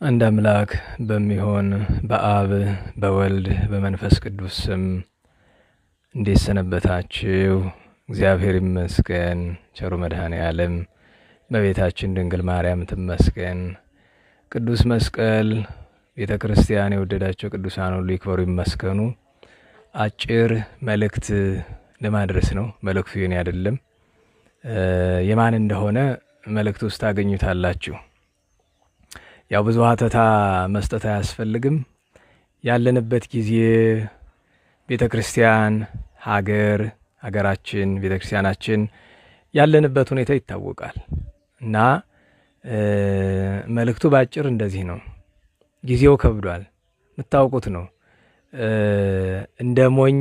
አንድ አምላክ በሚሆን በአብ በወልድ በመንፈስ ቅዱስ ስም እንዴት ሰነበታችሁ? እግዚአብሔር ይመስገን። ቸሩ መድኃኔ ዓለም በቤታችን ድንግል ማርያም ትመስገን። ቅዱስ መስቀል ቤተ ክርስቲያን የወደዳቸው ቅዱሳን ሁሉ ይክበሩ ይመስገኑ። አጭር መልእክት ለማድረስ ነው። መልእክቱ የኔ አይደለም። የማን እንደሆነ መልእክቱ ውስጥ ታገኙታላችሁ። ያው ብዙ ሀተታ መስጠት አያስፈልግም። ያለንበት ጊዜ ቤተክርስቲያን ሀገራችን ቤተክርስቲያናችን ያለንበት ሁኔታ ይታወቃል እና መልእክቱ ባጭር እንደዚህ ነው። ጊዜው ከብዷል፣ የምታውቁት ነው። እንደ ሞኝ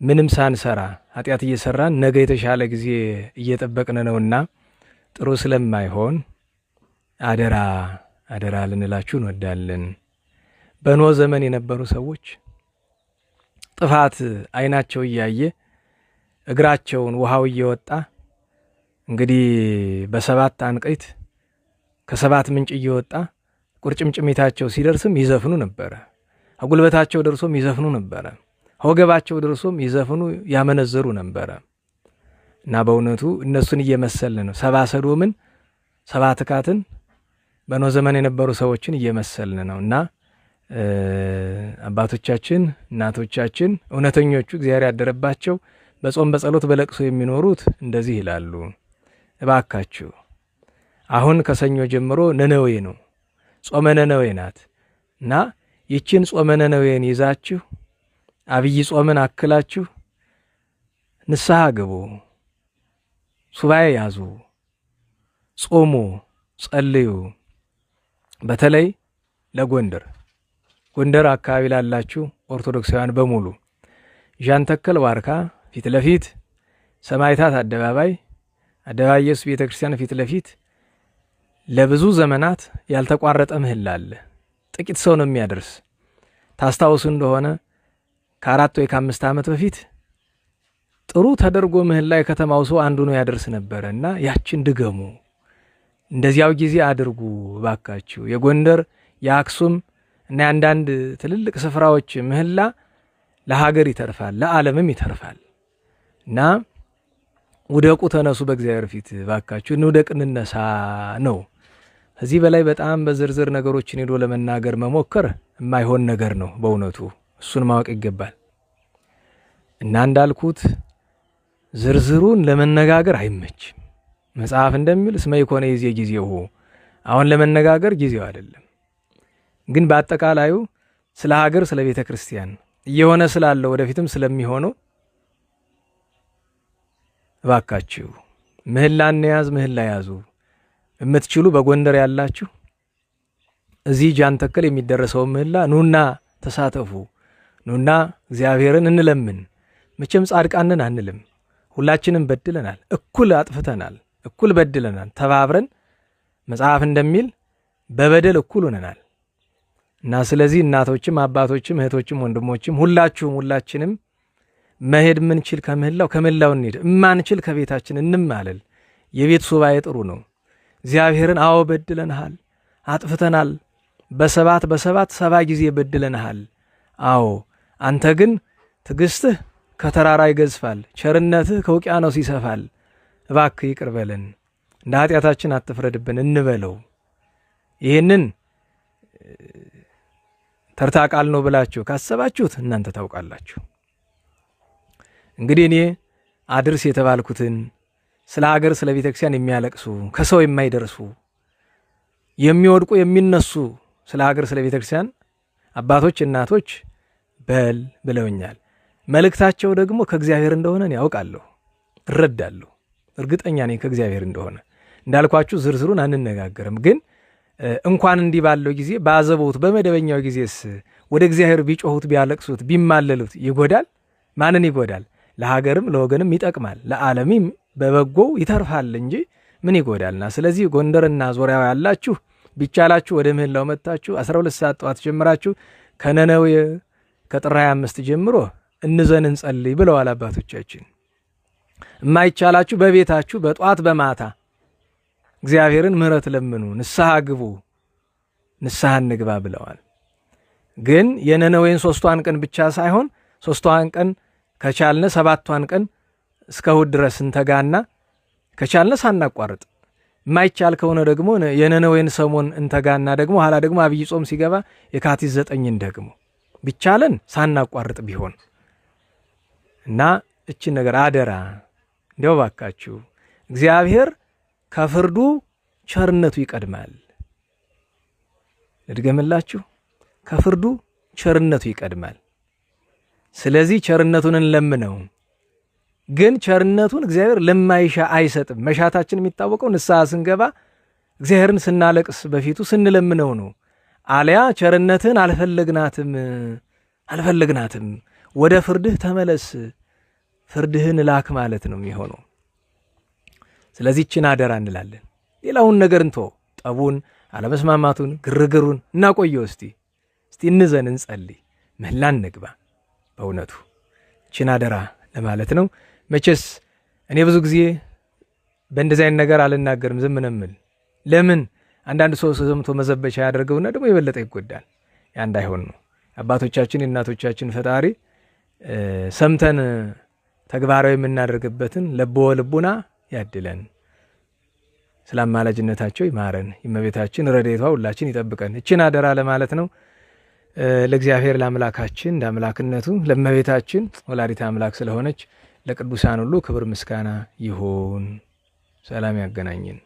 ምንም ሳንሰራ ኃጢአት እየሰራን ነገ የተሻለ ጊዜ እየጠበቅን ነውና ጥሩ ስለማይሆን አደራ ልንላችሁ እንወዳለን። በኖህ ዘመን የነበሩ ሰዎች ጥፋት አይናቸው እያየ እግራቸውን ውሃው እየወጣ እንግዲህ በሰባት አንቀይት ከሰባት ምንጭ እየወጣ ቁርጭምጭሚታቸው ሲደርስም ይዘፍኑ ነበረ። አጉልበታቸው ደርሶም ይዘፍኑ ነበረ። ወገባቸው ደርሶም ይዘፍኑ ያመነዘሩ ነበረ እና በእውነቱ እነሱን እየመሰልን ነው። ሰባ ሰዶምን ሰባ ትካትን በኖህ ዘመን የነበሩ ሰዎችን እየመሰልን ነው እና አባቶቻችን እናቶቻችን እውነተኞቹ እግዚአብሔር ያደረባቸው በጾም በጸሎት በለቅሶ የሚኖሩት እንደዚህ ይላሉ። እባካችሁ አሁን ከሰኞ ጀምሮ ነነዌ ነው፣ ጾመ ነነዌ ናት እና ይችን ጾመ ነነዌን ይዛችሁ አብይ ጾምን አክላችሁ ንስሐ ግቡ፣ ሱባኤ ያዙ፣ ጾሙ፣ ጸልዩ። በተለይ ጎንደር አካባቢ ላላችሁ ኦርቶዶክሳውያን በሙሉ ዣንተከል ዋርካ ፊት ለፊት ሰማዕታት አደባባይ ኢየሱስ ቤተክርስቲያን ፊት ለፊት ለብዙ ዘመናት ያልተቋረጠ ምህላ አለ። ጥቂት ሰው ነው የሚያደርስ። ታስታውሱ እንደሆነ ከ4 ወይ ከ5 ዓመት በፊት ጥሩ ተደርጎ ምህላ የከተማው ሰው አንዱ ነው ያደርስ ነበርና ያችን ድገሙ። እንደዚያው ጊዜ አድርጉ ባካችሁ። የጎንደር የአክሱም እና አንዳንድ ትልልቅ ስፍራዎች ምህላ ለሀገር ይተርፋል፣ ለዓለምም ይተርፋል እና ውደቁ፣ ተነሱ፣ በእግዚአብሔር ፊት ባካችሁ እንውደቅ፣ እንነሳ ነው። ከዚህ በላይ በጣም በዝርዝር ነገሮችን ሄዶ ለመናገር መሞከር የማይሆን ነገር ነው በእውነቱ። እሱን ማወቅ ይገባል እና እንዳልኩት ዝርዝሩን ለመነጋገር አይመችም። መጽሐፍ እንደሚል እስመ ይኮነ ይዜ ጊዜው፣ አሁን ለመነጋገር ጊዜው አይደለም። ግን በአጠቃላዩ ስለ ሀገር፣ ስለ ቤተ ክርስቲያን እየሆነ ስላለው ወደፊትም ስለሚሆነው እባካችሁ ምህላን ያዝ፣ ምህላ ያዙ። የምትችሉ በጎንደር ያላችሁ እዚህ ጃንተከል የሚደረሰው ምህላ ኑና ተሳተፉ። ኑና እግዚአብሔርን እንለምን። መቼም ጻድቃንን አንልም። ሁላችንም በድለናል፣ እኩል አጥፍተናል፣ እኩል በድለናል። ተባብረን መጽሐፍ እንደሚል በበደል እኩል ሆነናል እና ስለዚህ እናቶችም አባቶችም እህቶችም ወንድሞችም ሁላችንም መሄድ ምንችል ከምህላው እንሄድ፣ እማንችል ከቤታችን እንማለል። የቤት ሱባኤ ጥሩ ነው። እግዚአብሔርን አዎ በድለናል፣ አጥፍተናል፣ በሰባት 70 ጊዜ በድለናል። አዎ አንተ ግን ትዕግስትህ ከተራራ ይገዝፋል፣ ቸርነትህ ከውቅያኖስ ይሰፋል። እባክህ ይቅር በለን፣ እንደ ኃጢአታችን አትፍረድብን እንበለው። ይህንን ተርታ ቃል ነው ብላችሁ ካሰባችሁት እናንተ ታውቃላችሁ። እንግዲህ እኔ አድርስ የተባልኩትን ስለ ሀገር፣ ስለ ቤተክርስቲያን የሚያለቅሱ ከሰው የማይደርሱ የሚወድቁ የሚነሱ ስለ ሀገር፣ ስለ ቤተክርስቲያን አባቶች እናቶች በል ብለውኛል። መልእክታቸው ደግሞ ከእግዚአብሔር እንደሆነ ያውቃለሁ፣ እረዳለሁ፣ እርግጠኛ ነኝ ከእግዚአብሔር እንደሆነ። እንዳልኳችሁ ዝርዝሩን አንነጋገርም። ግን እንኳን እንዲህ ባለው ጊዜ ባዘቦት በመደበኛው ጊዜስ ወደ እግዚአብሔር ቢጮሁት ቢያለቅሱት ቢማለሉት ይጎዳል? ማንን ይጎዳል? ለሀገርም ለወገንም ይጠቅማል፣ ለዓለምም በበጎው ይተርፋል እንጂ ምን ይጎዳልና። ስለዚህ ጎንደርና ዙሪያው ያላችሁ ቢቻላችሁ ወደ ምህላው መጣችሁ 12 ሰዓት ጠዋት ጀምራችሁ ከነነዌ ከጥር 25 ጀምሮ እንዘን እንጸልይ ብለዋል አባቶቻችን። የማይቻላችሁ በቤታችሁ በጧት በማታ እግዚአብሔርን ምሕረት ለምኑ፣ ንስሐ ግቡ። ንስሐ እንግባ ብለዋል። ግን የነነዌን 3ቷን ቀን ብቻ ሳይሆን 3ቷን ቀን ከቻልነ 7ቷን ቀን እስከ እሑድ ድረስ እንተጋና ከቻልነ ሳናቋርጥ የማይቻል ከሆነ ደግሞ የነነዌን ሰሞን እንተጋና ደግሞ ኋላ ደግሞ አብይ ጾም ሲገባ የካቲት 9ን ደግሞ ቢቻለን ሳናቋርጥ ቢሆን እና እቺን ነገር አደራ እንደው ባካችሁ እግዚአብሔር ከፍርዱ ቸርነቱ ይቀድማል። ልድገምላችሁ፣ ከፍርዱ ቸርነቱ ይቀድማል። ስለዚህ ቸርነቱን እንለምነው። ግን ቸርነቱን እግዚአብሔር ለማይሻ አይሰጥም። መሻታችን የሚታወቀው ንስሐ ስንገባ እግዚአብሔርን ስናለቅስ በፊቱ ስንለምነው ነው። አልያ ቸርነትን አልፈልግናትም ወደ ፍርድህ ተመለስ ፍርድህን ላክ ማለት ነው የሚሆነው። ስለዚህ እችን አደራ እንላለን። ሌላውን ነገር እንቶ ጠቡን፣ አለመስማማቱን፣ ግርግሩን እናቆየው። እስቲ እንዘን፣ እንጸልይ፣ ምህላ እንግባ። በእውነቱ እችን አደራ ለማለት ነው። መቼስ እኔ ብዙ ጊዜ በእንደዚህ አይነት ነገር አልናገርም፣ ዝም ነው የምል። ለምን አንዳንድ ሰው ሰምቶ መዘበቻ ያደርገውና ደግሞ የበለጠ ይጎዳል። ያ እንዳይሆን ነው። አባቶቻችን የእናቶቻችን ፈጣሪ ሰምተን ተግባራዊ የምናደርግበትን ለበወ ልቡና ያድለን። ስለ አማላጅነታቸው ይማረን። የእመቤታችን ረድኤቷ ሁላችን ይጠብቀን። እችን አደራ ለማለት ነው። ለእግዚአብሔር ለአምላካችን እንደ አምላክነቱ ለእመቤታችን ወላዲተ አምላክ ስለሆነች ለቅዱሳን ሁሉ ክብር ምስጋና ይሁን። ሰላም ያገናኝን።